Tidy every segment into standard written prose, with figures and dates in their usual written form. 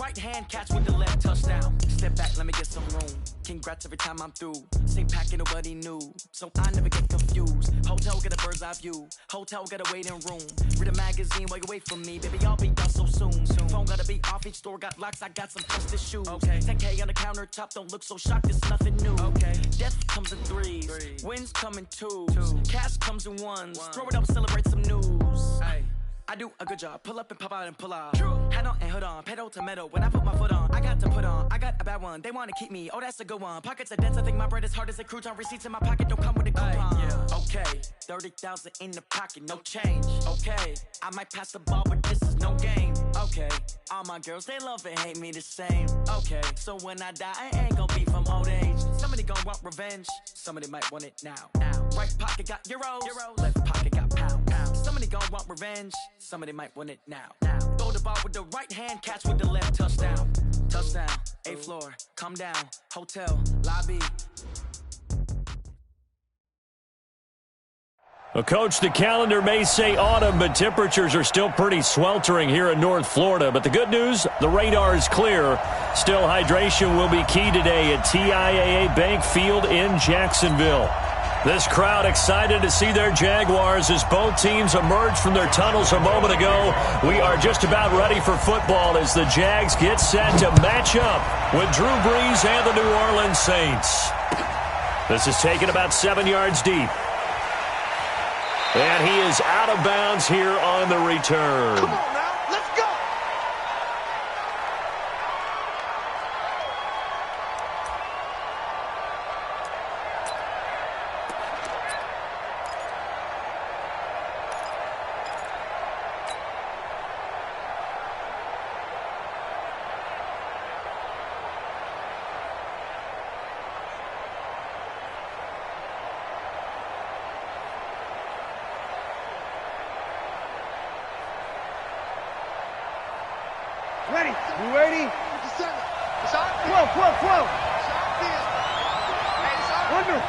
right hand, catch with the left, touchdown. Step back, let me get some room. Congrats every time I'm through. Stay packing, nobody knew, so I never get confused. Hotel, get a bird's eye view. Hotel, get a waiting room. Read a magazine while you wait for me, baby, I'll be done so soon. Phone gotta be off, each store got locks, I got some trusted shoes. Okay. 10K on the countertop, don't look so shocked, it's nothing new. Okay. Death comes in threes, wins come in twos. Cash comes in ones, throw it up, celebrate some news. Ay. I do a good job, pull up and pop out and pull out. Hat on and hood on, pedal to metal. When I put my foot on, I got to put on. I got a bad one, they wanna keep me, oh that's a good one. Pockets are dense, I think my bread is hard as a crouton. Receipts in my pocket don't come with a coupon. Yeah. Okay, 30,000 in the pocket, no change. Okay, I might pass the ball, but this is no game. Okay, all my girls, they love and hate me the same. Okay, so when I die, I ain't gonna be from old age. Somebody gon' want revenge, somebody might want it now. Right pocket got euros, left pocket got pounds. Somebody gon' want revenge, somebody might want it now. Throw the ball with the right hand, catch with the left, touchdown. Touchdown, 8th floor, come down, hotel, lobby. Well, Coach, the calendar may say autumn, but temperatures are still pretty sweltering here in North Florida. But the good news, the radar is clear. Still, hydration will be key today at TIAA Bank Field in Jacksonville. This crowd excited to see their Jaguars as both teams emerge from their tunnels a moment ago. We are just about ready for football as the Jags get set to match up with Drew Brees and the New Orleans Saints. This is taken about 7 yards deep. And he is out of bounds here on the return. Come on now, let's go! Ready? You ready? It's on. Flow. Under.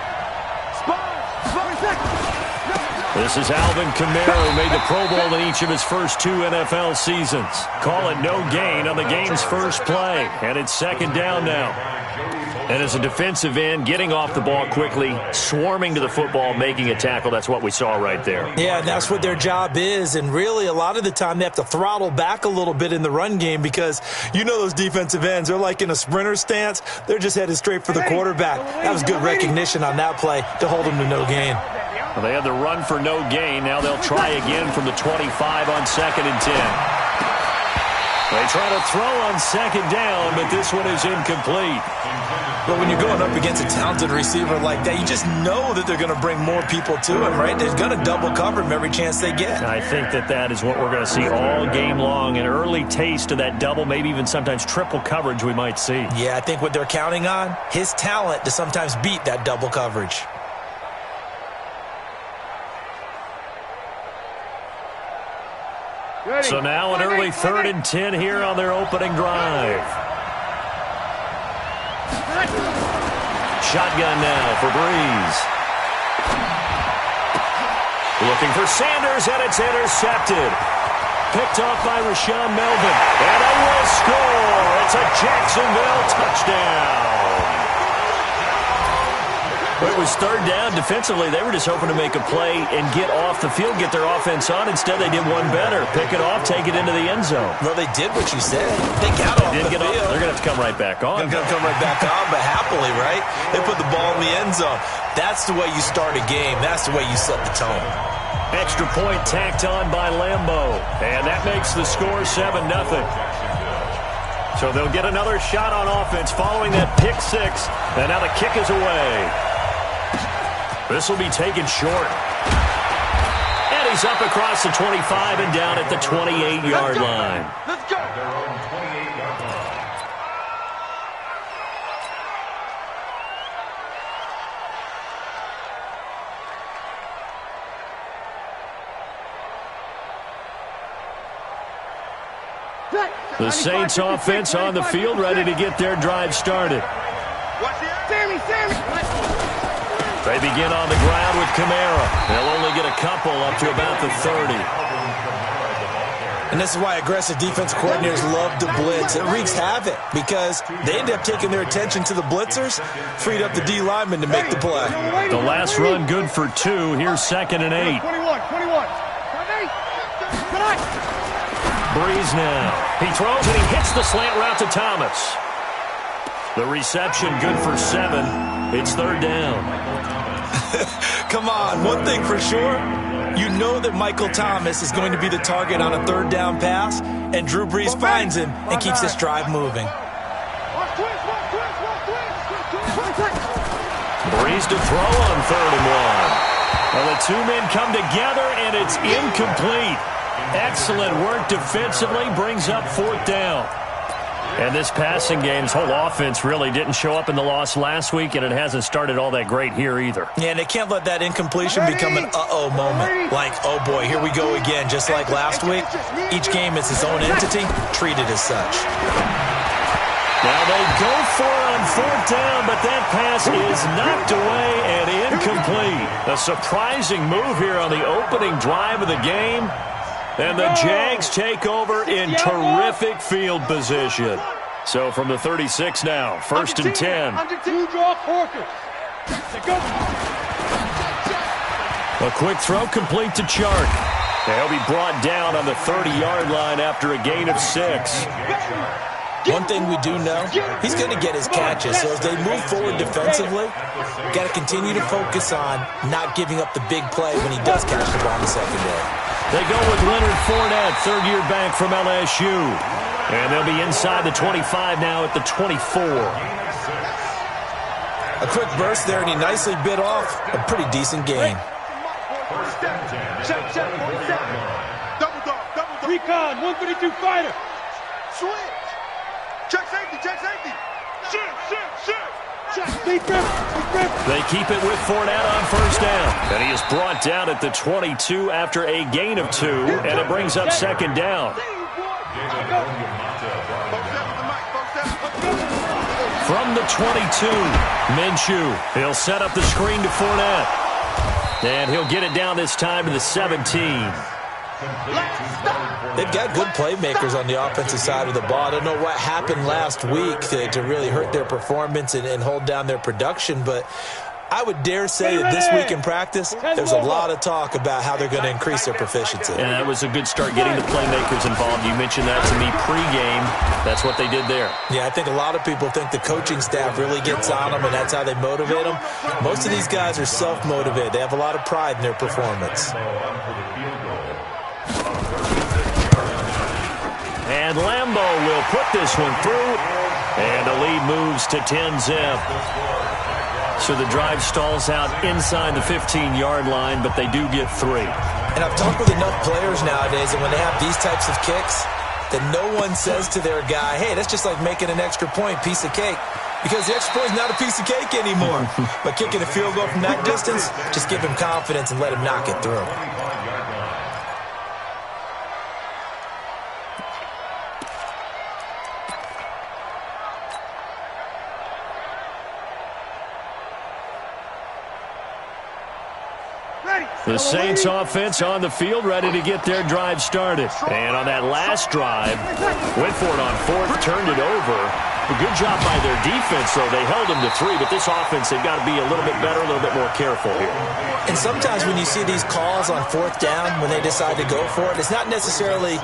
This is Alvin Kamara, who made the Pro Bowl in each of his first 2 NFL seasons. Call it no gain on the game's first play, and it's second down now. And as a defensive end, getting off the ball quickly, swarming to the football, making a tackle, that's what we saw right there. Yeah, that's what their job is, and really a lot of the time they have to throttle back a little bit in the run game because you know those defensive ends, they're like in a sprinter stance. They're just headed straight for the quarterback. That was good recognition on that play to hold them to no gain. Well, they had the run for no gain. Now they'll try again from the 25 on 2nd and 10. They try to throw on 2nd down, but this one is incomplete. But when you're going up against a talented receiver like that, you just know that they're going to bring more people to him, right? They're going to double cover him every chance they get. I think that is what we're going to see all game long, an early taste of that double, maybe even sometimes triple coverage we might see. Yeah, I think what they're counting on, his talent to sometimes beat that double coverage. Ready? So now an early 3rd and 10 here on their opening drive. Shotgun now for Brees. Looking for Sanders, and it's intercepted. Picked off by Rashawn Melvin. And they will score. It's a Jacksonville touchdown. It was 3rd down. Defensively, they were just hoping to make a play and get off the field, get their offense on. Instead, they did one better. Pick it off, take it into the end zone. Well, they did what you said. They got off the field. They're going to have to come right back on. They're going to come right back on, but happily, right? They put the ball in the end zone. That's the way you start a game. That's the way you set the tone. Extra point tacked on by Lambeau. And that makes the score 7-0. So they'll get another shot on offense following that pick 6. And now the kick is away. This will be taken short. And he's up across the 25 and down at the 28-yard line. Let's go. The Saints offense on the field, ready to get their drive started. Sammy. They begin on the ground with Kamara. They'll only get a couple up to about the 30. And this is why aggressive defense coordinators love to blitz. It wreaks havoc because they end up taking their attention to the blitzers, freed up the D lineman to make the play. The last run good for 2. Here's 2nd and 8. 21. Breeze now. He throws and he hits the slant route to Thomas. The reception good for 7. It's 3rd down. Come on, one thing for sure. You know that Michael Thomas is going to be the target on a 3rd down pass, and Drew Brees finds him and keeps this drive moving. Breeze to throw on 3rd and 1. Well, the 2 men come together, and it's incomplete. Excellent work defensively, brings up 4th down. And this passing game's whole offense really didn't show up in the loss last week, and it hasn't started all that great here either. Yeah, and they can't let that incompletion become an uh-oh moment. Like, oh boy, here we go again, just like last week. Each game is its own entity, treated as such. Now they go for it on 4th down, but that pass is knocked away and incomplete. A surprising move here on the opening drive of the game. And the Jags take over in terrific field position. So from the 36 now, 1st and 10. A quick throw complete to Chark. He'll be brought down on the 30-yard line after a gain of 6. One thing we do know, he's going to get his catches. So as they move forward defensively, got to continue to focus on not giving up the big play when he does catch the ball in the secondary. They go with Leonard Fournette, 3rd-year back from LSU. And they'll be inside the 25 now at the 24. A quick burst there, and he nicely bit off a pretty decent gain. Check. Double. Recon, 132 fighter. Switch. Check safety. Shit. They keep it with Fournette on 1st down. And he is brought down at the 22 after a gain of 2, and it brings up 2nd down. From the 22, Minshew. He'll set up the screen to Fournette. And he'll get it down this time to the 17. They've got good playmakers on the offensive side of the ball. I don't know what happened last week to really hurt their performance and hold down their production, but I would dare say that this week in practice, there's a lot of talk about how they're going to increase their proficiency. And that was a good start getting the playmakers involved. You mentioned that to me pregame. That's what they did there. Yeah, I think a lot of people think the coaching staff really gets on them, and that's how they motivate them. Most of these guys are self-motivated. They have a lot of pride in their performance. And Lambeau will put this one through, and the lead moves to 10-zip. So the drive stalls out inside the 15-yard line, but they do get 3. And I've talked with enough players nowadays, and when they have these types of kicks, that no one says to their guy, hey, that's just like making an extra point, piece of cake. Because the extra point is not a piece of cake anymore. But kicking a field goal from that distance, just give him confidence and let him knock it through. The Saints offense on the field, ready to get their drive started. And on that last drive, went for it on 4th, turned it over. A good job by their defense, though. They held them to 3, but this offense, they've got to be a little bit better, a little bit more careful here. And sometimes when you see these calls on 4th down, when they decide to go for it, it's not necessarily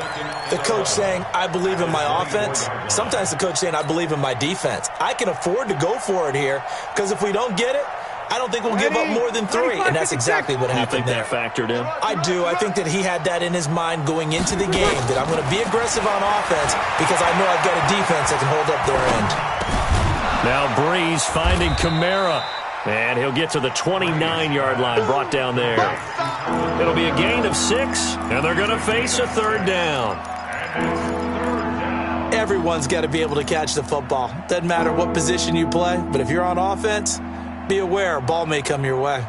the coach saying, I believe in my offense. Sometimes the coach saying, I believe in my defense. I can afford to go for it here, because if we don't get it, I don't think we'll give up more than 3, and that's exactly what happened there. You think that factored in? I do. I think that he had that in his mind going into the game, that I'm going to be aggressive on offense because I know I've got a defense that can hold up their end. Now Breeze finding Kamara, and he'll get to the 29-yard line, brought down there. It'll be a gain of 6, and they're going to face a 3rd down. Everyone's got to be able to catch the football. Doesn't matter what position you play, but if you're on offense, be aware, a ball may come your way.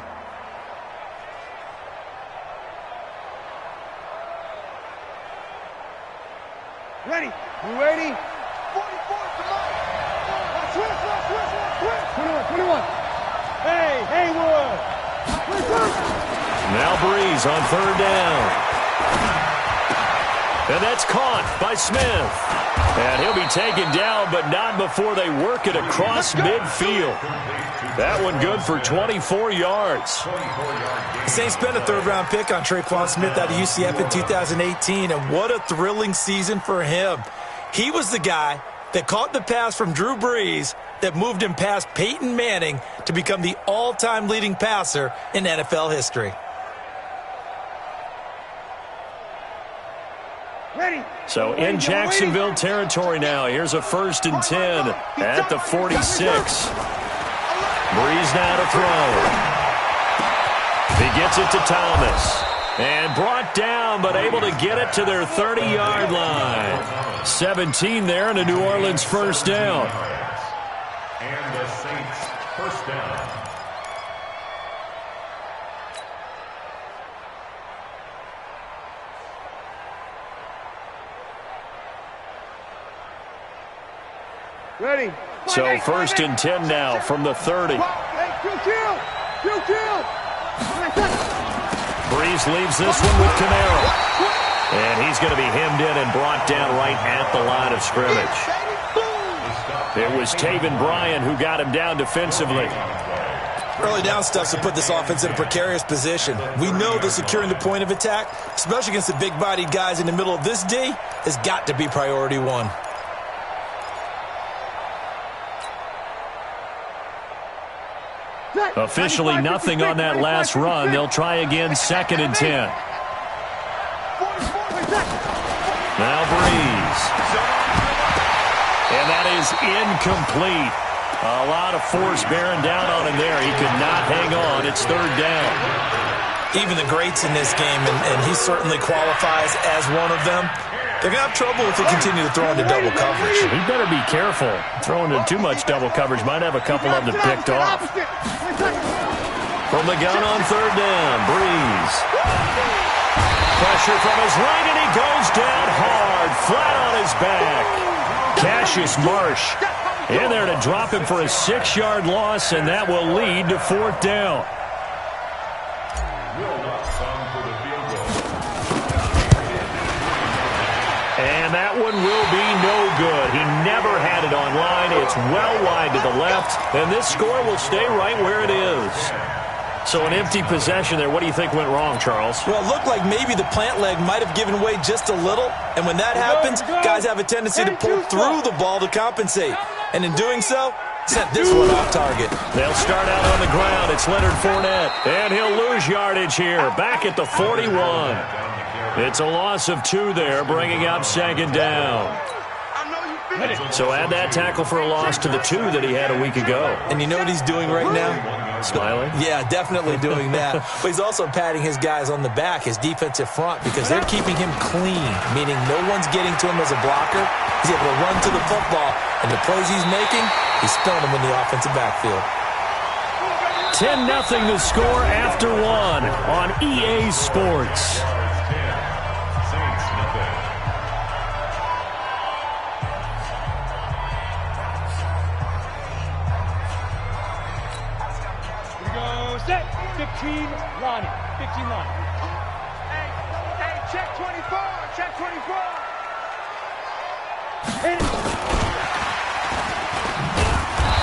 Ready. You ready? 44, come on. Switch. 21. Hey, Haywood. Now Breeze on 3rd down. And that's caught by Smith. And he'll be taken down, but not before they work it across midfield. That one good for 24 yards. The Saints spent a third-round pick on Tre'Quan Smith out of UCF in 2018, and what a thrilling season for him. He was the guy that caught the pass from Drew Brees that moved him past Peyton Manning to become the all-time leading passer in NFL history. So in Jacksonville territory now. Here's a 1st and 10 at the 46. Brees now to throw. He gets it to Thomas. And brought down, but able to get it to their 30-yard line. 17 there and a New Orleans first down. And the Saints first down. Ready. So 1st and 10 now from the 30. Brees leaves this one with Camaro. And he's going to be hemmed in and brought down right at the line of scrimmage. It was Taven Bryan who got him down defensively. Early down stuff to put this offense in a precarious position. We know that securing the point of attack, especially against the big-bodied guys in the middle of this D, has got to be priority one. Officially nothing on that last run. They'll try again 2nd and 10. Now Brees. And that is incomplete. A lot of force bearing down on him there. He could not hang on. It's 3rd down. Even the greats in this game, and he certainly qualifies as one of them, they're going to have trouble if they continue to throw into double coverage. He better be careful. Throwing into too much double coverage might have a couple of them picked off. From the gun on 3rd down, Brees. Pressure from his right, and he goes down hard, flat on his back. Cassius Marsh in there to drop him for a 6-yard loss, and that will lead to 4th down. And that one will be no good. He never had it on line. It's well wide to the left, and this score will stay right where it is. So an empty possession there. What do you think went wrong, Charles? Well, it looked like maybe the plant leg might have given way just a little, and when that happens, guys have a tendency to pull through the ball to compensate. And in doing so, sent this one off target. They'll start out on the ground. It's Leonard Fournette, and he'll lose yardage here, back at the 41. It's a loss of 2 there, bringing up 2nd down. So add that tackle for a loss to the 2 that he had a week ago. And you know what he's doing right now? Smiling? Yeah, definitely doing that. But he's also patting his guys on the back, his defensive front, because they're keeping him clean, meaning no one's getting to him as a blocker. He's able to run to the football, and the plays he's making, he's spilling them in the offensive backfield. 10-0 the score after 1 on EA Sports. Set. 15 line. 15 line. Hey, check 24. Check 24.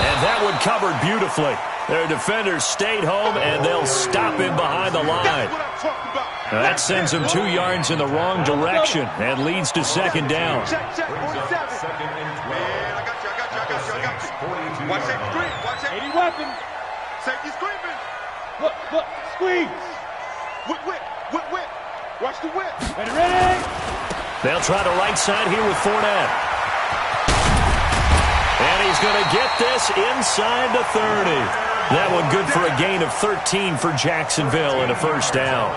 And that one covered beautifully. Their defenders stayed home, and they'll stop him behind the line. Now that sends him 2 yards in the wrong direction and leads to 2nd down. Check, 47. Man, I got you. Watch that screen. Watch that. 80 weapon. Safety's creeping. Look, squeeze. Whip. Watch the whip. Ready. They'll try the right side here with Fournette. And he's going to get this inside the 30. That one good for a gain of 13 for Jacksonville and a 1st down.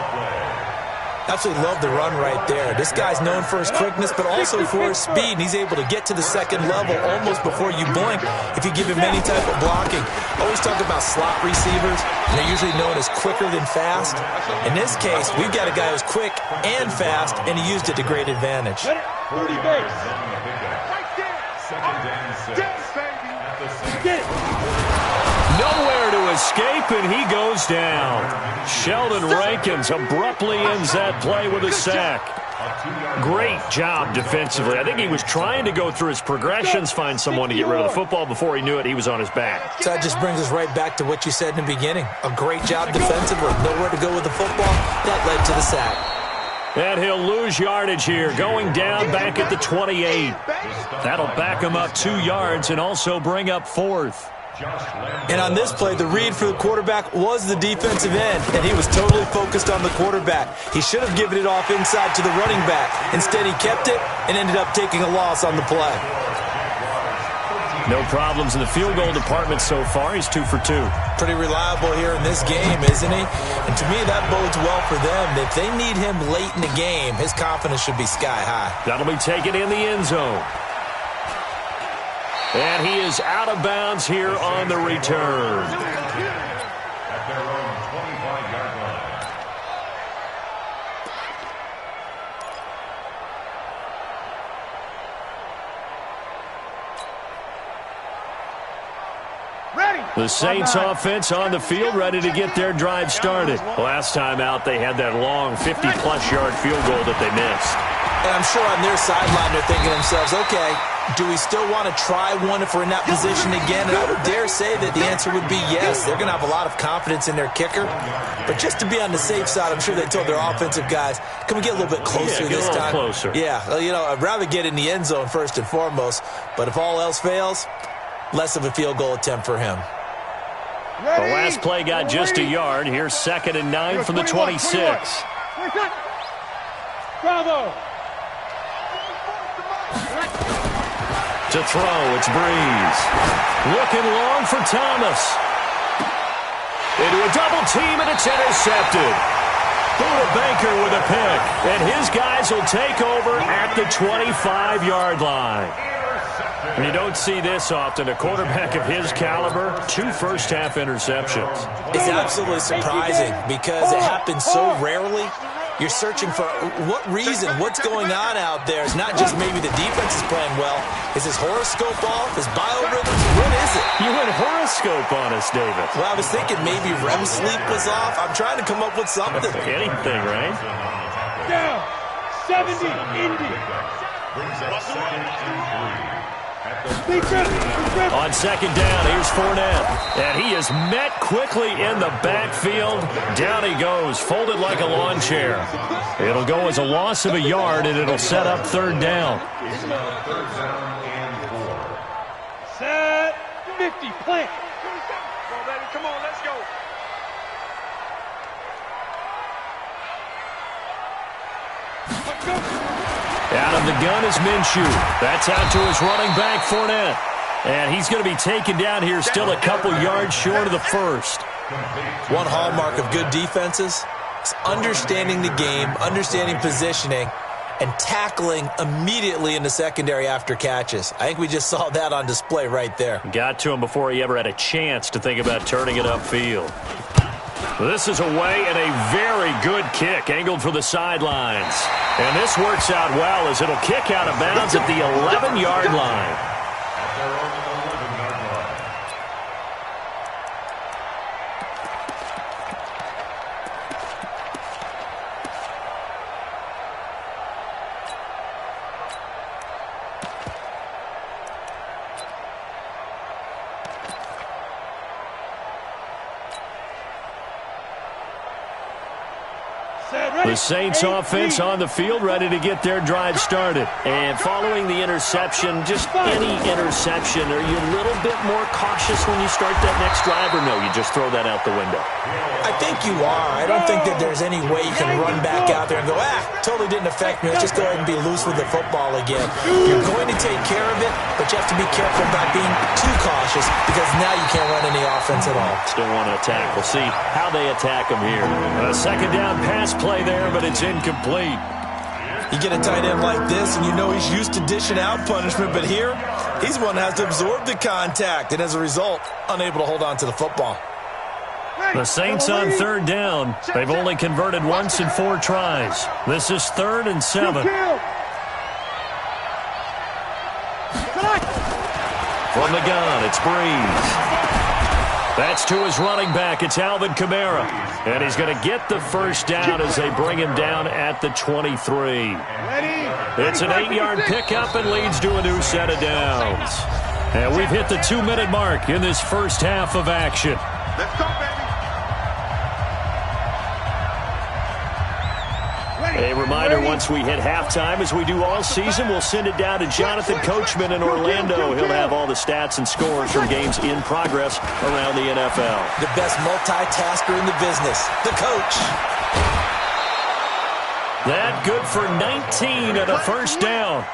Absolutely love the run right there. This guy's known for his quickness, but also for his speed. And he's able to get to the 2nd level almost before you blink if you give him any type of blocking. Always talk about slot receivers, and they're usually known as quicker than fast. In this case, we've got a guy who's quick and fast, and he used it to great advantage. 30 base. Get it. Nowhere to escape, and he goes down. Sheldon Rankins abruptly ends that play with a sack. Great job defensively. I think he was trying to go through his progressions, find someone to get rid of the football. Before he knew it, he was on his back. So that just brings us right back to what you said in the beginning. A great job defensively. Nowhere to go with the football. That led to the sack. And he'll lose yardage here, going down back at the 28. That'll back him up 2 yards and also bring up 4th. And on this play, the read for the quarterback was the defensive end, and he was totally focused on the quarterback. He should have given it off inside to the running back. Instead, he kept it and ended up taking a loss on the play. No problems in the field goal department so far. He's 2 for 2. Pretty reliable here in this game, isn't he? And to me, that bodes well for them. If they need him late in the game, his confidence should be sky high. That'll be taken in the end zone. And he is out of bounds here on the return. At their own 25-yard line. The Saints offense on the field, ready to get their drive started. Last time out, they had that long 50-plus yard field goal that they missed. And I'm sure on their sideline they're thinking to themselves, okay, do we still want to try one if we're in that position again? And I would dare say that the answer would be yes. They're going to have a lot of confidence in their kicker. But just to be on the safe side, I'm sure they told their offensive guys, can we get a little bit closer this time? Closer. Yeah, you know, I'd rather get in the end zone first and foremost. But if all else fails, less of a field goal attempt for him. The last play got just a yard. Here's 2nd and 9 from the 26. Bravo. To throw, it's Breeze. Looking long for Thomas. Into a double team, and it's intercepted. Buda Baker with a pick, and his guys will take over at the 25-yard line. And you don't see this often. A quarterback of his caliber, 2 first-half interceptions. It's absolutely surprising because it happens so rarely. You're searching for what reason, what's going on out there. It's not just maybe the defense is playing well. Is his horoscope off? His biorhythms? What is it? You went horoscope on us, David. Well, I was thinking maybe REM sleep was off. I'm trying to come up with something. Anything, right? Down. 70, Indy. Brings up 2nd and 3. On 2nd down, here's Fournette. And he is met quickly in the backfield. Down he goes, folded like a lawn chair. It'll go as a loss of a yard, and it'll set up 3rd down. Set 50, plant. Come on, baby, come on, let's go. Let's go. Out of the gun is Minshew. That's out to his running back, Fournette. And he's going to be taken down here, still a couple yards short of the first. One hallmark of good defenses is understanding the game, understanding positioning, and tackling immediately in the secondary after catches. I think we just saw that on display right there. Got to him before he ever had a chance to think about turning it upfield. This is away and a very good kick, angled for the sidelines. And this works out well as it'll kick out of bounds at the 11-yard line. The Saints offense on the field, ready to get their drive started. And following the interception, just any interception, are you a little bit more cautious when you start that next drive, or no, you just throw that out the window? I think you are. I don't think that there's any way you can run back out there and go, totally didn't affect me. Let's just go ahead and be loose with the football again. You're going to take care of it, but you have to be careful about being too cautious because now you can't run any offense at all. Still want to attack. We'll see how they attack them here. A 2nd down pass play there, but it's incomplete. You get a tight end like this, and you know he's used to dishing out punishment, but here, he's one that has to absorb the contact, and as a result, unable to hold on to the football. The Saints on 3rd down. They've only converted once in 4 tries. This is 3rd and 7. From the gun, it's Breeze. That's to his running back. It's Alvin Kamara. And he's going to get the first down as they bring him down at the 23. It's an 8-yard pickup and leads to a new set of downs. And we've hit the 2-minute mark in this first half of action. Let's go, baby. A reminder, once we hit halftime, as we do all season, we'll send it down to Jonathan Coachman in Orlando. He'll have all the stats and scores from games in progress around the NFL. The best multitasker in the business, the coach. That good for 19 and a first down.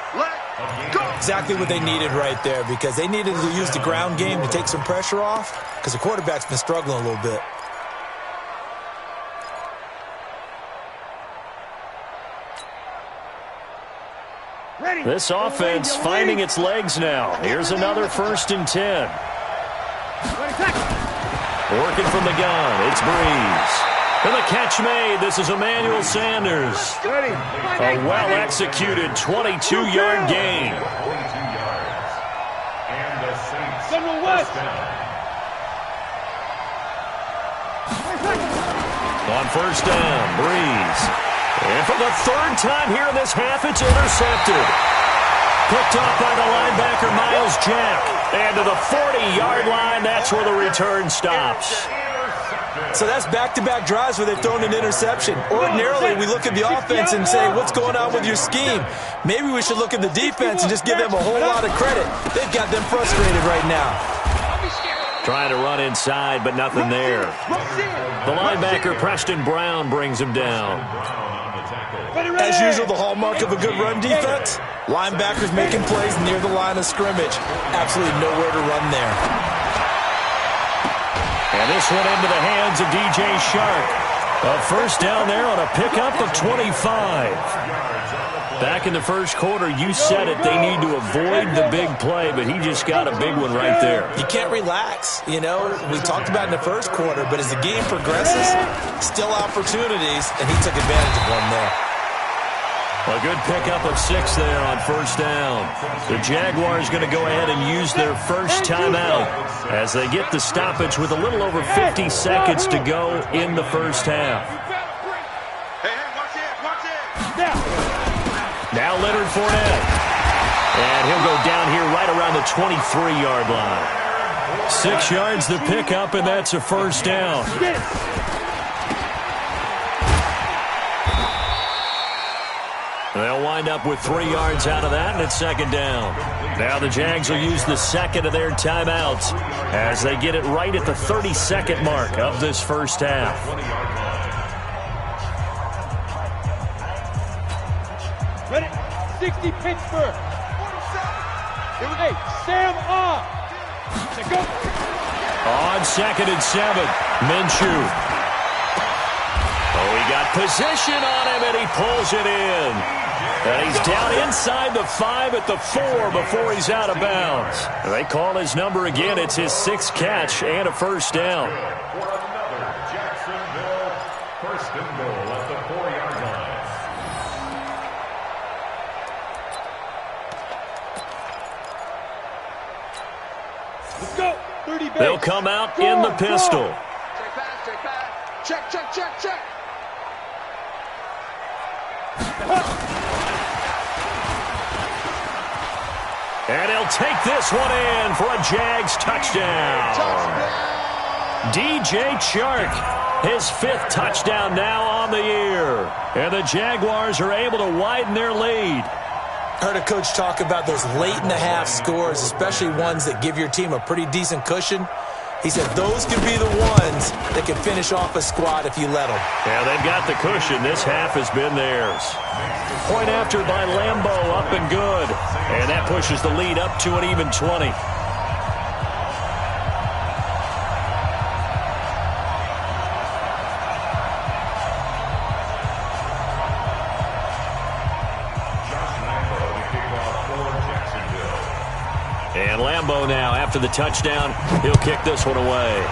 Exactly what they needed right there, because they needed to use the ground game to take some pressure off, because the quarterback's been struggling a little bit. This offense finding its legs now. Here's another 1st and 10. Working from the gun, it's Breeze. And the catch made. This is Emmanuel Sanders. A well-executed 22-yard gain. 22 yards. And the Saints Central West. first down. On first down, Breeze. And for the 3rd time here in this half, it's intercepted. Picked off by the linebacker, Miles Jack. And to the 40-yard line, that's where the return stops. So that's back-to-back drives where they've thrown an interception. Ordinarily, we look at the offense and say, what's going on with your scheme? Maybe we should look at the defense and just give them a whole lot of credit. They've got them frustrated right now. Trying to run inside, but nothing there. The linebacker, Preston Brown, brings him down. As usual, the hallmark of a good run defense, linebackers making plays near the line of scrimmage. Absolutely nowhere to run there. And this one into the hands of DJ Shark. A first down there on a pickup of 25. Back in the first quarter, you said it, they need to avoid the big play, but he just got a big one right there. You can't relax. You know, we talked about in the first quarter, but as the game progresses, still opportunities, and he took advantage of one there. A good pickup of 6 there on first down. The Jaguars going to go ahead and use their first timeout as they get the stoppage with a little over 50 seconds to go in the first half. Hey, watch it. Now Leonard Fournette. And he'll go down here right around the 23-yard line. 6 yards the pickup, and that's a first down. They'll wind up with 3 yards out of that, and it's second down. Now the Jags will use the second of their timeouts as they get it right at the 32nd mark of this first half. Ready? 60 Pittsburgh. Hey, Sam on. Go. On 2nd and 7, Minshew. Oh, he got position on him, and he pulls it in. And he's down inside the 5 at the 4 before he's out of bounds. They call his number again. It's his 6th catch and a first down. For another Jacksonville first and goal at the 4-yard line. Let's go. 30 base. They'll come out in the pistol. Check pass. Check. And he'll take this one in for a Jags touchdown. DJ Chark, his 5th touchdown now on the year. And the Jaguars are able to widen their lead. Heard a coach talk about those late-in-the-half scores, especially ones that give your team a pretty decent cushion. He said those could be the ones that can finish off a squad if you let them. Yeah, they've got the cushion. This half has been theirs. Point after by Lambo, up and good. And that pushes the lead up to an even 20. And Lambo now, after the touchdown, he'll kick this one away.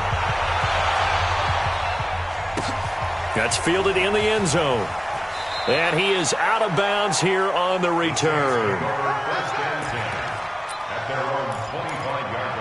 That's fielded in the end zone. And he is out of bounds here on the return. First and 10 at their own 25-yard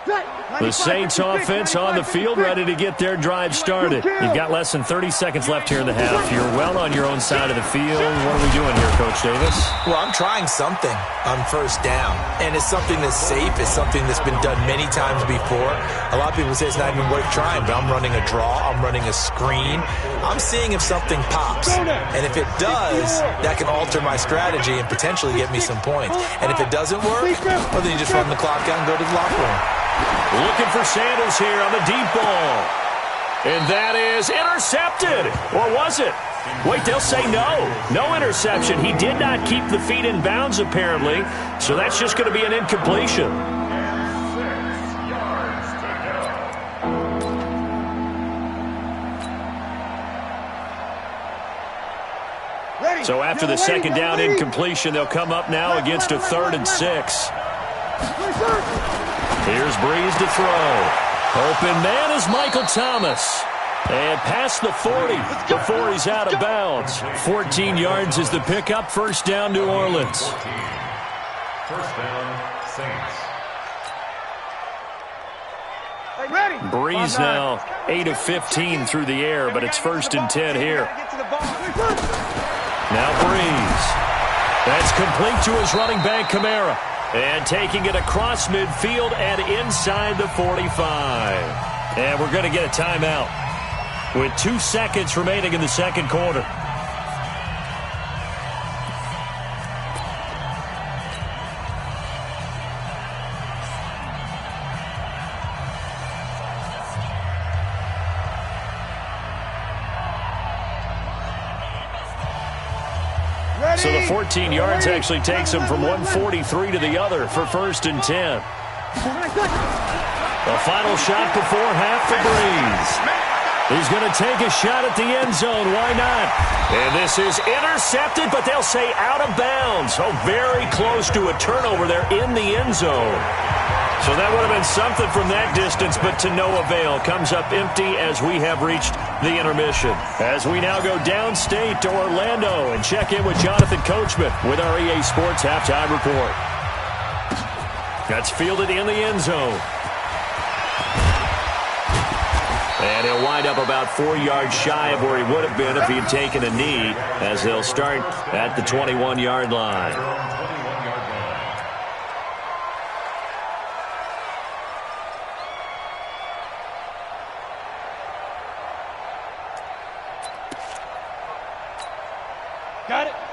The Saints offense on the field, ready to get their drive started. You've got less than 30 seconds left here in the half. You're well on your own side of the field. What are we doing here, Coach Davis? Well, I'm trying something on first down, and it's something that's safe. It's something that's been done many times before. A lot of people say it's not even worth trying, but I'm running a draw. I'm running a screen. I'm seeing if something pops, and if it does, that can alter my strategy and potentially get me some points. And if it doesn't work, well, then you just run the clock out and go to the locker room. Looking for Sanders here on the deep ball. And that is intercepted. Or was it? Wait, they'll say no. No interception. He did not keep the feet in bounds, apparently. So that's just going to be an incompletion. So after the second down incompletion, they'll come up now against a 3rd and 6. Here's Breeze to throw. Open man is Michael Thomas. And past the 40 before he's out of bounds. 14 yards is the pickup. First down, New Orleans. First down, Saints. Breeze now 8 of 15 through the air, but it's 1st and 10 here. Now Breeze. That's complete to his running back, Kamara. And taking it across midfield and inside the 45. And we're going to get a timeout with 2 seconds remaining in the second quarter. So the 14 yards actually takes him from 143 to the other for 1st and 10. The final shot before half for Breeze. He's going to take a shot at the end zone. Why not? And this is intercepted, but they'll say out of bounds. Oh, very close to a turnover there in the end zone. So that would have been something from that distance, but to no avail. Comes up empty as we have reached the intermission. As we now go downstate to Orlando and check in with Jonathan Coachman with our EA Sports Halftime Report. That's fielded in the end zone. And he'll wind up about 4 yards shy of where he would have been if he had taken a knee, as they'll start at the 21-yard line.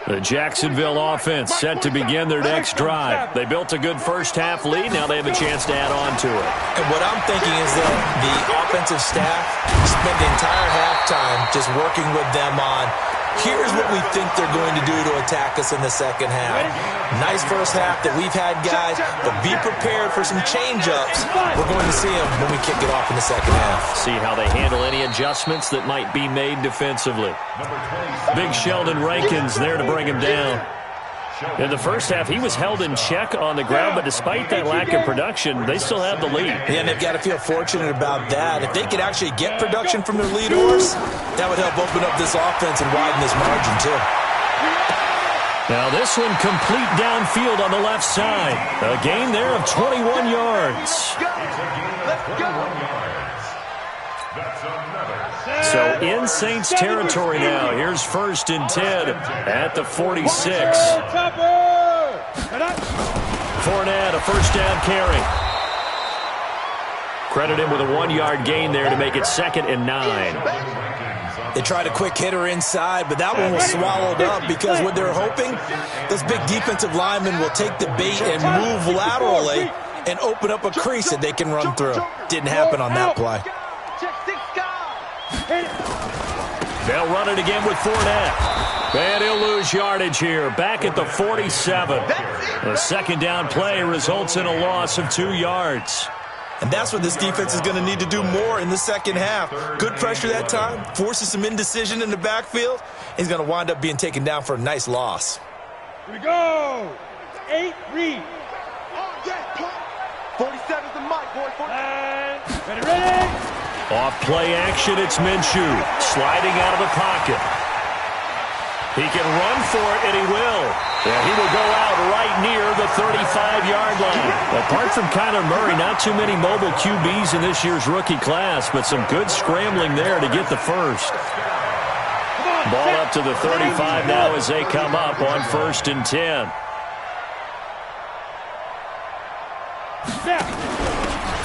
The Jacksonville offense set to begin their next drive. They built a good first-half lead. Now they have a chance to add on to it. And what I'm thinking is that the offensive staff spent the entire halftime just working with them on, here's what we think they're going to do to attack us in the second half. Nice first half that we've had, guys, but be prepared for some change-ups. We're going to see them when we kick it off in the second half. See how they handle any adjustments that might be made defensively. Big Sheldon Rankins there to bring him down. In the first half, he was held in check on the ground, but despite that lack of production, they still have the lead. Yeah, and they've got to feel fortunate about that. If they could actually get production from their lead horse, that would help open up this offense and widen this margin, too. Now this one complete downfield on the left side. A gain there of 21 yards. So in Saints territory now. Here's 1st and 10 at the 46. Fournette, a first down carry. Credit him with a 1-yard gain there to make it 2nd and 9. They tried a quick hitter inside, but that one was swallowed up because what they're hoping, those big defensive linemen will take the bait and move laterally and open up a crease that they can run through. Didn't happen on that play. They'll run it again with Fournette. And he'll lose yardage here. Back at the 47. The second down play results in a loss of 2 yards. And that's what this defense is going to need to do more in the second half. Good pressure that time, forces some indecision in the backfield. He's going to wind up being taken down for a nice loss. Here we go. 8 read. 47's the mic, boy. Ready. Off play action, it's Minshew. Sliding out of the pocket. He can run for it, and he will. Yeah, he will go out right near the 35-yard line. Apart from Kyler Murray, not too many mobile QBs in this year's rookie class, but some good scrambling there to get the first. Ball up to the 35 now as they come up on 1st and 10.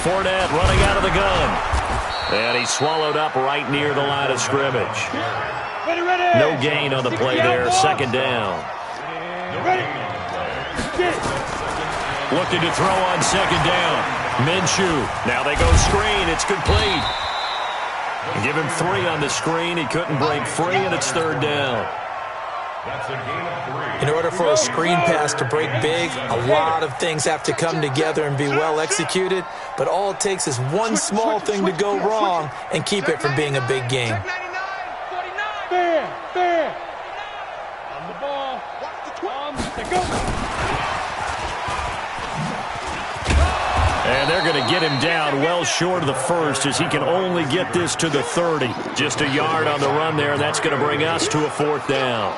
Fournette running out of the gun. And he's swallowed up right near the line of scrimmage. No gain on the play there, 2nd down. Looking to throw on 2nd down. Minshew. Now they go screen. It's complete. Give him 3 on the screen. He couldn't break free, and it's 3rd down. In order for a screen pass to break big, a lot of things have to come together and be well executed, but all it takes is one small thing to go wrong and keep it from being a big game. Fair. On the ball. Go. And they're going to get him down well short of the first as he can only get this to the 30. Just a yard on the run there, and that's going to bring us to a 4th down.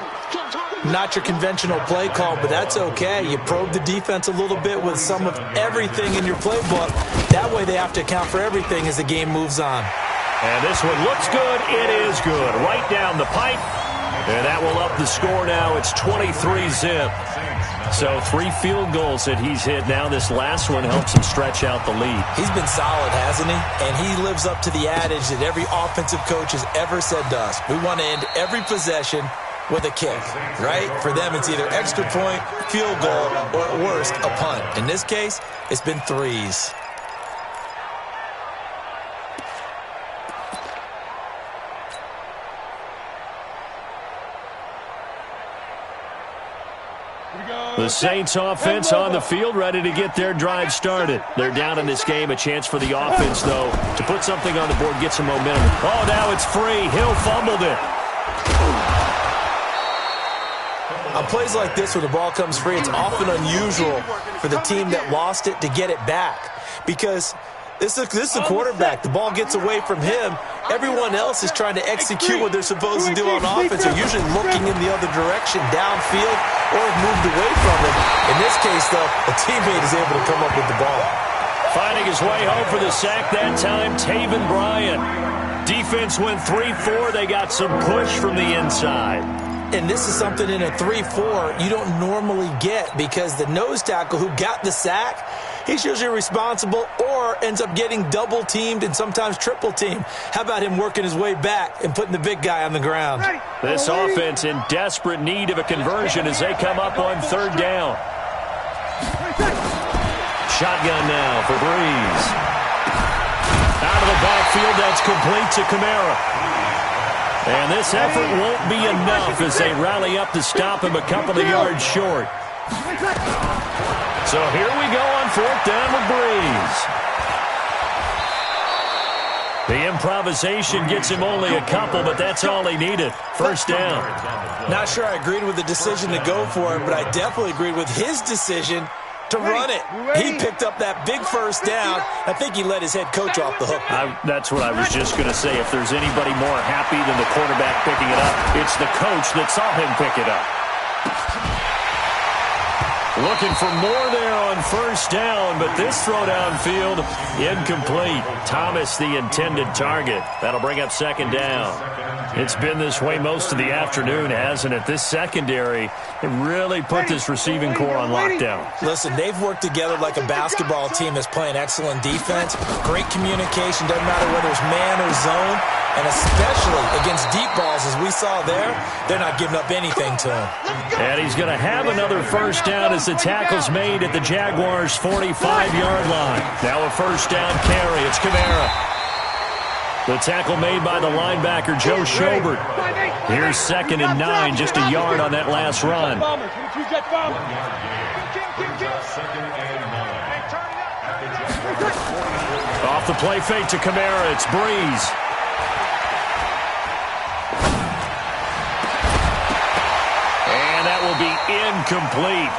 Not your conventional play call, but that's okay. You probe the defense a little bit with some of everything in your playbook. That way they have to account for everything as the game moves on. And this one looks good. It is good. Right down the pipe. And that will up the score now. It's 23-zip. So 3 field goals that he's hit now. This last one helps him stretch out the lead. He's been solid, hasn't he? And he lives up to the adage that every offensive coach has ever said to us. We want to end every possession with a kick, right? For them, it's either extra point, field goal, or at worst, a punt. In this case, it's been 3s. The Saints offense on the field, ready to get their drive started. They're down in this game. A chance for the offense, though, to put something on the board, get some momentum. Oh, now it's free. Hill fumbled it. On plays like this where the ball comes free, it's often unusual for the team that lost it to get it back. Because this is a quarterback. The ball gets away from him. Everyone else is trying to execute what they're supposed to do on offense. They're usually looking in the other direction, downfield, or have moved away from it. In this case, though, a teammate is able to come up with the ball. Finding his way home for the sack that time, Taven Bryan. Defense went 3-4. They got some push from the inside. And this is something in a 3-4 you don't normally get because the nose tackle who got the sack, he's usually responsible or ends up getting double-teamed and sometimes triple-teamed. How about him working his way back and putting the big guy on the ground? This offense in desperate need of a conversion as they come up on 3rd down. Shotgun now for Breeze. Out of the backfield, that's complete to Kamara. And this effort won't be enough as they rally up to stop him a couple of yards short. So here we go on 4th down with Breeze. The improvisation gets him only a couple, but that's all he needed. 1st down. Not sure I agreed with the decision to go for it, but I definitely agreed with his decision to run it. He picked up that big 1st down. I think he let his head coach off the hook. That's what I was just going to say. If there's anybody more happy than the quarterback picking it up, it's the coach that saw him pick it up. Looking for more there on 1st down, but this throw downfield, incomplete. Thomas, the intended target. That'll bring up 2nd down. It's been this way most of the afternoon, hasn't it? This secondary really put this receiving core on lockdown. Listen, they've worked together like a basketball team that's playing excellent defense. Great communication, doesn't matter whether it's man or zone. And especially against deep balls, as we saw there, they're not giving up anything to him. And he's going to have another 1st down as the tackle's made at the Jaguars' 45-yard line. Now a 1st down carry. It's Kamara. The tackle made by the linebacker, Joe Schobert. Here's 2nd and 9, just a yard on that last run. Off the play fake to Kamara. It's Breeze. Will be incomplete.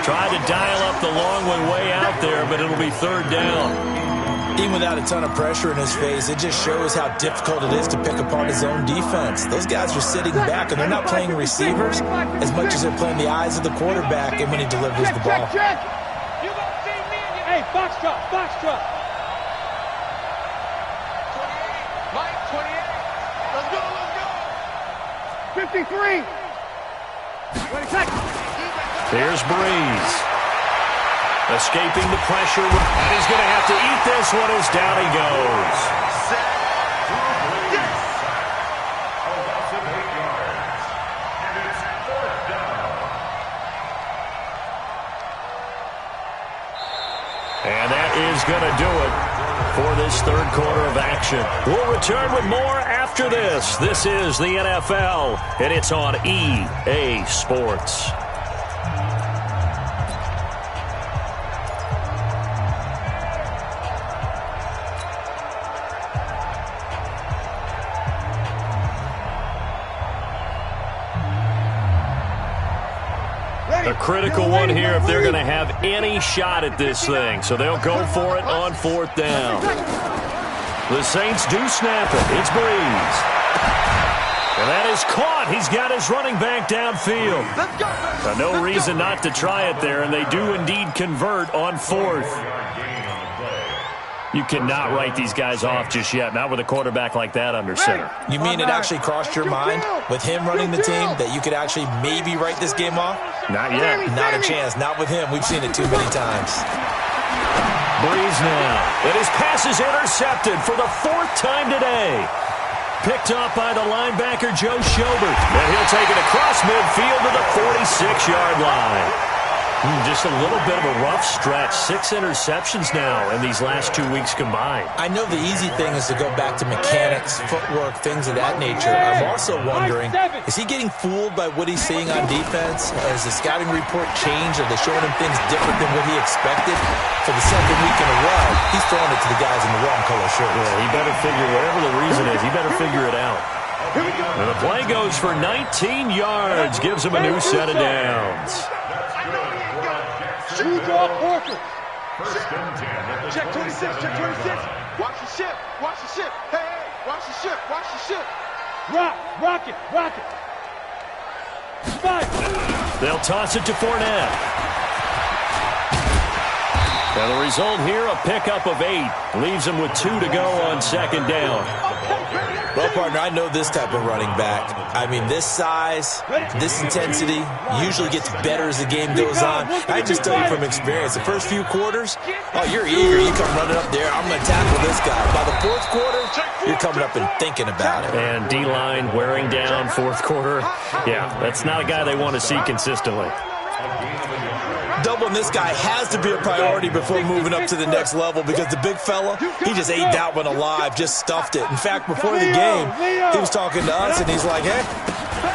Tried to dial up the long one way out there, but it'll be 3rd down. Even without a ton of pressure in his face, it just shows how difficult it is to pick apart his own defense. Those guys are sitting back, and they're not playing receivers as much as they're playing the eyes of the quarterback and when he delivers the ball. Hey, box drop, box drop. 28, Mike, 28. Let's go, let's go. 53. 20 seconds. Here's Breeze. Escaping the pressure, and he's going to have to eat this one as down he goes. And that is going to do it for this third quarter of action. We'll return with more after this. This is the NFL, and it's on EA Sports. A critical one here if they're going to have any shot at this thing. So they'll go for it on fourth down. The Saints do snap it. It's Breeze. And that is caught. He's got his running back downfield. No reason not to try it there, and they do indeed convert on fourth. You cannot write these guys off just yet, not with a quarterback like that under center. You mean it actually crossed your mind with him running the team that you could actually maybe write this game off? Not yet. Not a chance. Not with him. We've seen it too many times. Breeze now. And his pass is intercepted for the fourth time today. Picked up by the linebacker, Joe Schobert. And he'll take it across midfield to the 46-yard line. Just a little bit of a rough stretch. 6 interceptions now in these last 2 weeks combined. I know the easy thing is to go back to mechanics, footwork, things of that nature. I'm also wondering, is he getting fooled by what he's seeing on defense? Has the scouting report changed? Are they showing him things different than what he expected? For the second week in a row, he's throwing it to the guys in the wrong color shirts. Yeah, he better figure, whatever the reason is, he better figure it out. And the play goes for 19 yards, gives him a new set of downs. Two draw portrait. First and 10. Check 26, check 26. Watch the ship, watch the ship. Hey, hey, watch the ship, watch the ship. Rock it. 5. They'll toss it to Fournette. Now the result here, a pickup of 8. Leaves him with 2 to go on second down. Well, partner, I know this type of running back. I mean, this size, this intensity usually gets better as the game goes on. I just tell you from experience, the first few quarters, oh, you're eager. You come running up there. I'm going to tackle this guy. By the fourth quarter, you're coming up and thinking about it. And D-line wearing down fourth quarter. Yeah, that's not a guy they want to see consistently. Doubling this guy has to be a priority before moving up to the next level because the big fella, he just ate that one alive, just stuffed it. In fact, before the game, he was talking to us, and he's like, hey,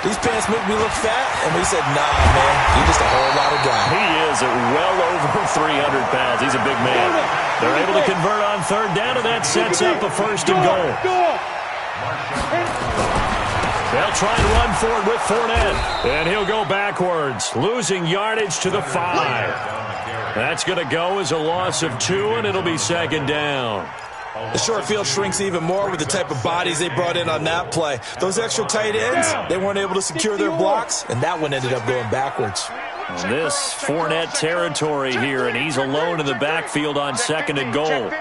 these pants make me look fat? And we said, nah, man, you're just a whole lot of guy. He is at well over 300 pounds. He's a big man. They're able to convert on third down, and that sets up a first and goal. They'll try and run forward with Fournette. And he'll go backwards, losing yardage to the 5. That's going to go as a loss of 2, and it'll be second down. The short field shrinks even more with the type of bodies they brought in on that play. Those extra tight ends, they weren't able to secure their blocks, and that one ended up going backwards. This Fournette territory here, and he's alone in the backfield on second and goal.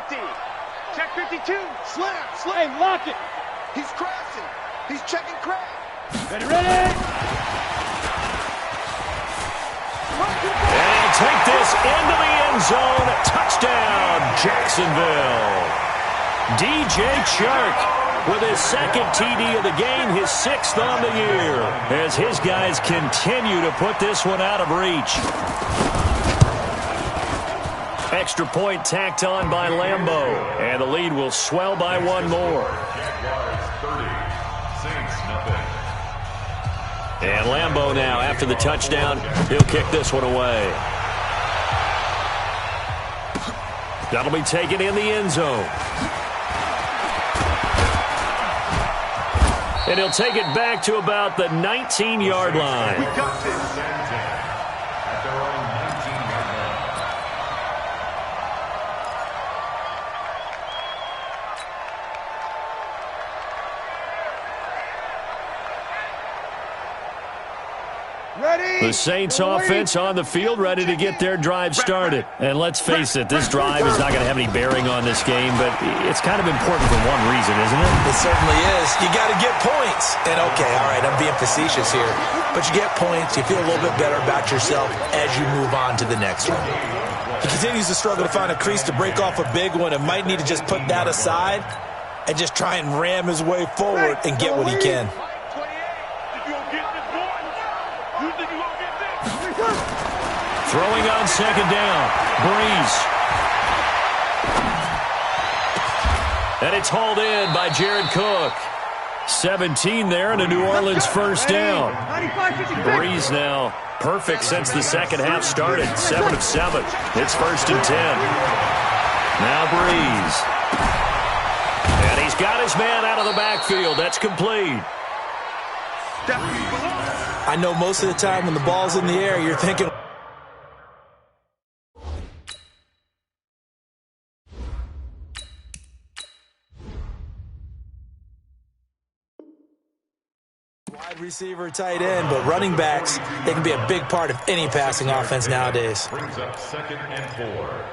Check 52. Slam. Hey, lock it. He's crashing. He's checking crack. Ready. And he'll take this into the end zone. Touchdown, Jacksonville. DJ Chark with his second TD of the game, his 6th on the year, as his guys continue to put this one out of reach. Extra point tacked on by Lambeau, and the lead will swell by 1 more. And Lambeau now, after the touchdown, he'll kick this one away. That'll be taken in the end zone. And he'll take it back to about the 19-yard line. We got this. Ready. The Saints offense on the field, ready to get their drive started. And let's face it, this drive is not going to have any bearing on this game, but it's kind of important for one reason, isn't it? It certainly is. You got to get points. And okay, all right, I'm being facetious here. But you get points, you feel a little bit better about yourself as you move on to the next one. He continues to struggle to find a crease to break off a big one and might need to just put that aside and just try and ram his way forward and get what he can. Throwing on second down, Breeze. And it's hauled in by Jared Cook. 17 there and a New Orleans first down. Breeze now perfect since the second half started. 7 of 7. It's 1st and 10. Now Breeze. And he's got his man out of the backfield. That's complete. I know most of the time when the ball's in the air, you're thinking... wide receiver, tight end, but running backs, they can be a big part of any passing offense nowadays. Brings up 2nd and 4.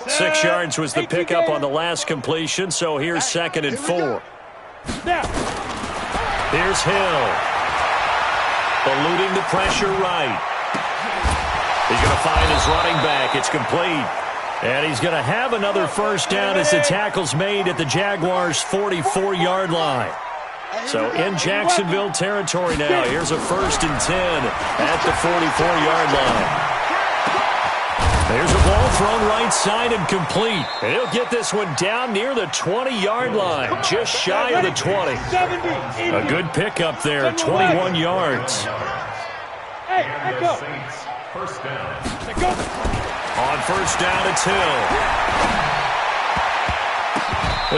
Six yards was the pickup on the last completion, so here's 2nd and 4. Here's Hill. Eluding the pressure right. He's going to find his running back. It's complete. And he's going to have another first down as the tackle's made at the Jaguars' 44-yard line. So in Jacksonville territory now. Here's a 1st and 10 at the 44-yard line. There's a ball thrown right side and complete. And he'll get this one down near the 20-yard line, just shy of the 20. A good pickup there, 21 yards. Hey, go. First down. On first down, it's Hill.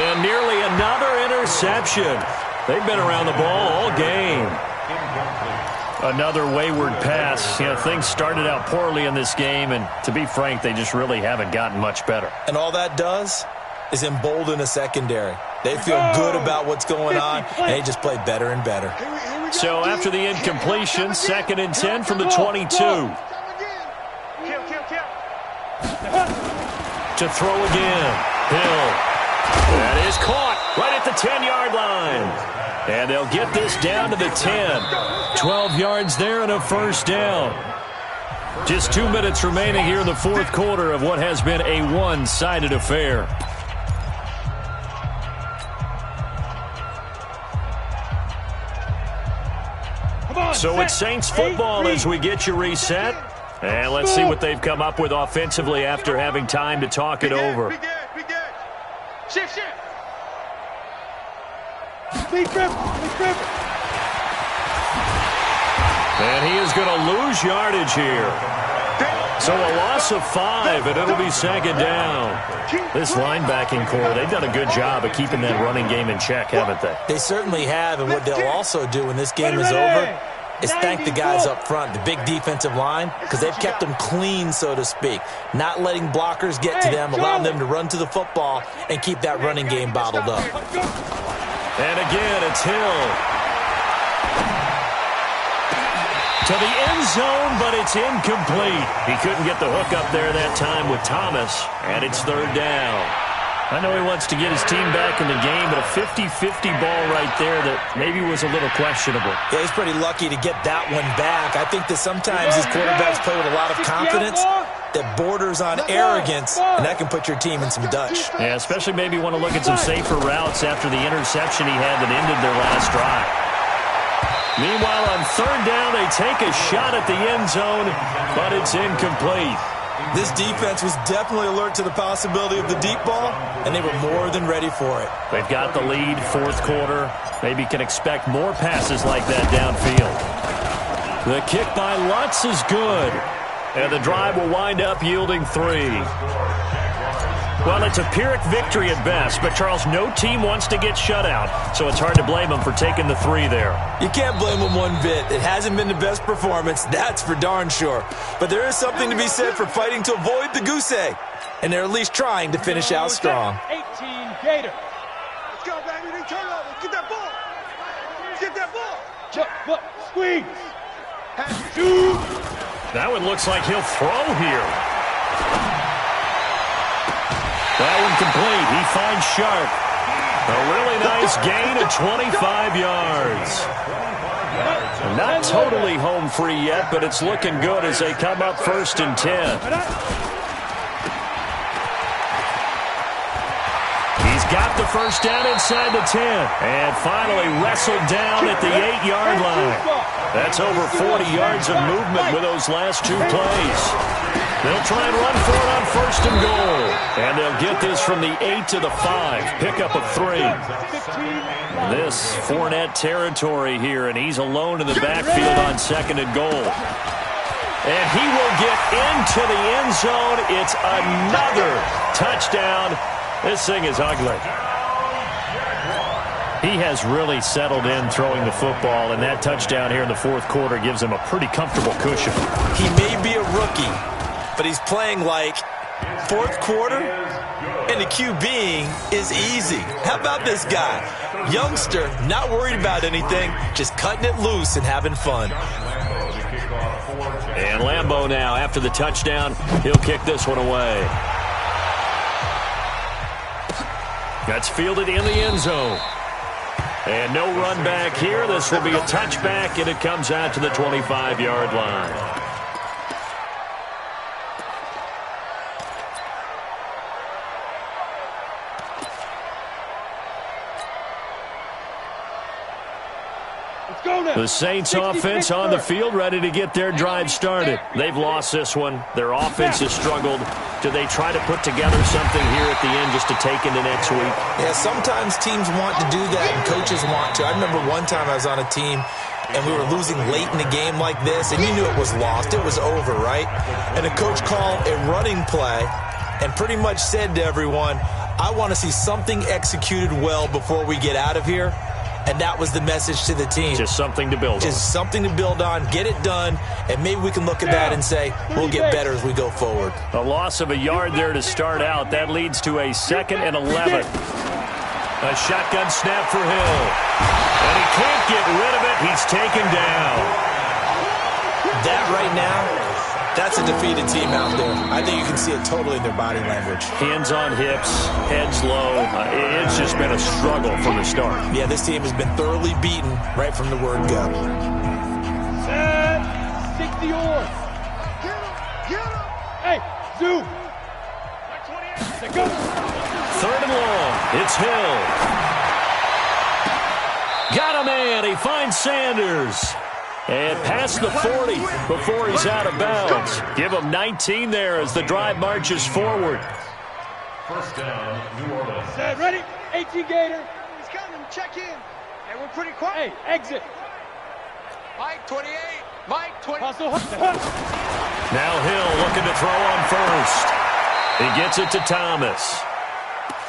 And nearly another interception. They've been around the ball all game. Another wayward pass. You know, things started out poorly in this game, and to be frank, they just really haven't gotten much better. And all that does is embolden a secondary. They feel good about what's going on, and they just play better and better. So after the incompletion, 2nd and 10 from the 22. To throw again. Hill. That is caught right at the 10-yard line. And they'll get this down to the 10. 12 yards there and a first down. Just 2 minutes remaining here in the 4th quarter of what has been a one-sided affair. So it's Saints football as we get you reset. And let's see what they've come up with offensively after having time to talk it over. Shift. And he is going to lose yardage here. So a loss of 5, and it'll be 2nd down. This linebacking core, they've done a good job of keeping that running game in check, haven't they? They certainly have, and what they'll also do when this game is over is thank the guys up front, the big defensive line, because they've kept them clean, so to speak. Not letting blockers get to them, allowing them to run to the football and keep that running game bottled up. And again, it's Hill. To the end zone, but it's incomplete. He couldn't get the hook up there that time with Thomas, and it's 3rd down. I know he wants to get his team back in the game, but a 50-50 ball right there that maybe was a little questionable. Yeah, he's pretty lucky to get that one back. I think that sometimes these quarterbacks play with a lot of confidence that borders on arrogance, and that can put your team in some Dutch. Yeah, especially maybe want to look at some safer routes after the interception he had that ended their last drive. Meanwhile, on 3rd down, they take a shot at the end zone, but it's incomplete. This defense was definitely alert to the possibility of the deep ball, and they were more than ready for it. They've got the lead, 4th quarter. Maybe can expect more passes like that downfield. The kick by Lutz is good, and the drive will wind up yielding 3. Well, it's a Pyrrhic victory at best, but, Charles, no team wants to get shut out, so it's hard to blame them for taking the 3 there. You can't blame them one bit. It hasn't been the best performance, that's for darn sure. But there is something to be said for fighting to avoid the goose egg, and they're at least trying to finish out strong. 18 Gator. Let's go, baby. Turn over. Get that ball. Jump, squeeze. Shoot. That one looks like he'll throw here. That one complete. He finds Sharp. A really nice gain of 25 yards. Not totally home free yet, but it's looking good as they come up 1st and 10. He's got the first down inside the 10. And finally wrestled down at the 8-yard line. That's over 40 yards of movement with those last 2 plays. They'll try and run for it on 1st and goal. And they'll get this from the 8 to the 5. Pickup of 3. This Fournette territory here, and he's alone in the backfield on 2nd and goal. And he will get into the end zone. It's another touchdown. This thing is ugly. He has really settled in throwing the football, and that touchdown here in the 4th quarter gives him a pretty comfortable cushion. He may be a rookie, but he's playing like 4th quarter, and the QBing is easy. How about this guy? Youngster, not worried about anything, just cutting it loose and having fun. And Lambeau now, after the touchdown, he'll kick this one away. That's fielded in the end zone. And no run back here. This will be a touchback, and it comes out to the 25-yard line. The Saints offense on the field, ready to get their drive started. They've lost this one. Their offense has struggled. Do they try to put together something here at the end just to take into next week? Yeah, sometimes teams want to do that and coaches want to. I remember one time I was on a team and we were losing late in the game like this, and you knew it was lost. It was over, right? And the coach called a running play and pretty much said to everyone, I want to see something executed well before we get out of here. And that was the message to the team. Just something to build on. Just something to build on, get it done, and maybe we can look at that and say, we'll get better as we go forward. A loss of a yard there to start out. That leads to a 2nd and 11. A shotgun snap for Hill. And he can't get rid of it. He's taken down. That right now, that's a defeated team out there. I think you can see it totally in their body language. Hands on hips, heads low. It's just been a struggle from the start. Yeah, this team has been thoroughly beaten right from the word go. Set, 60 or. Get him. Hey, zoom. Let's go. 3rd and long. It's Hill. Got a man. He finds Sanders. And past the 40 before he's out of bounds. Give him 19 there as the drive marches forward. 1st down, New Orleans. Set, ready? 18 Gator. He's coming. Check in. And we're pretty quiet. Hey, exit. Mike, 28. Mike, 20. Now Hill looking to throw on 1st. He gets it to Thomas.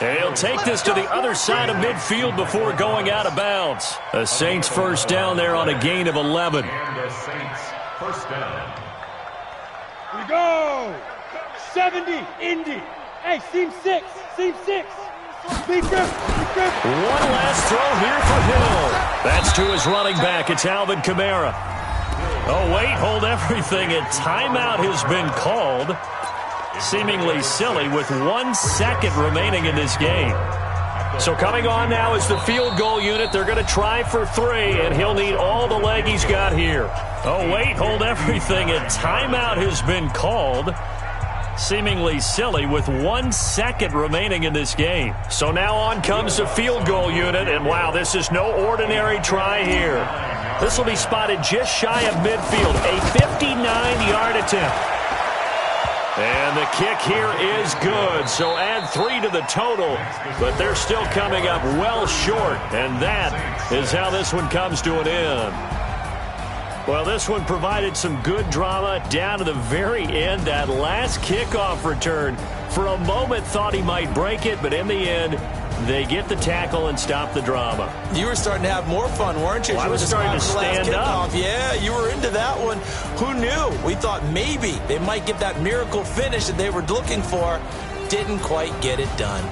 And he'll take this to the other side of midfield before going out of bounds. The Saints 1st down there on a gain of 11. And the Saints 1st down. We go. 70, Indy. Hey, seam 6. Seam 6. Speed grip. One last throw here for Hill. That's to his running back. It's Alvin Kamara. Oh, wait, hold everything. A timeout has been called. Seemingly silly with 1 second remaining in this game. So coming on now is the field goal unit. They're going to try for 3, and he'll need all the leg he's got here. Oh, wait, hold everything. A timeout has been called. Seemingly silly with 1 second remaining in this game. So now on comes the field goal unit, and wow, this is no ordinary try here. This will be spotted just shy of midfield, a 59-yard attempt. And the kick here is good, so add 3 to the total, but they're still coming up well short, and that is how this one comes to an end. Well, this one provided some good drama down to the very end. That last kickoff return, for a moment thought he might break it, but in the end, they get the tackle and stop the drama. You were starting to have more fun, weren't you? Well, I was starting to stand up. Yeah, you were into that one. Who knew? We thought maybe they might get that miracle finish that they were looking for. Didn't quite get it done.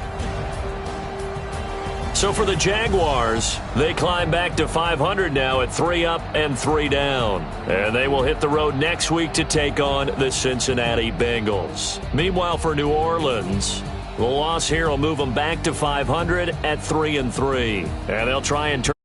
So for the Jaguars, they climb back to 500 now at 3 up and 3 down. And they will hit the road next week to take on the Cincinnati Bengals. Meanwhile, for New Orleans, the loss here will move them back to 500 at 3 and 3. And they'll try and turn